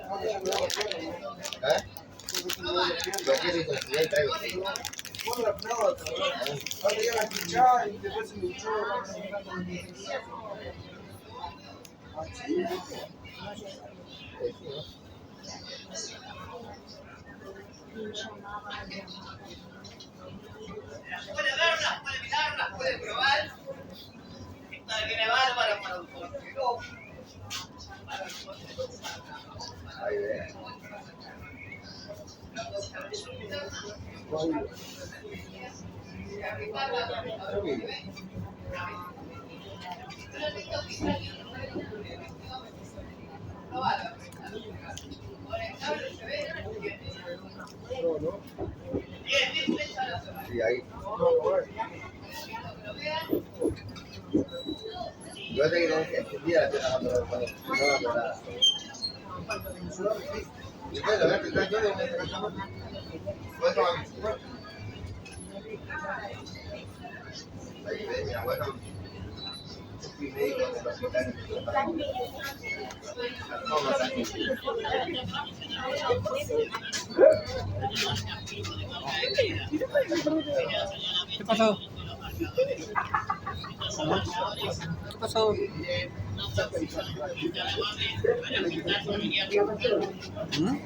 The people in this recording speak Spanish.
¿Eh? Lo quiero y ya traigo. Puede verlas, puede mirarlas, puede probar. Esta viene bárbara para un portero. Ahí ve. Sí, ahí. Yo te digo que estudiar la tierra cuando no la. Y bueno, ver que yo de ahí ve, mi abuelo. Y médico del hospital. ¿Qué pasó? ¿Qué pasó? ¿Mm?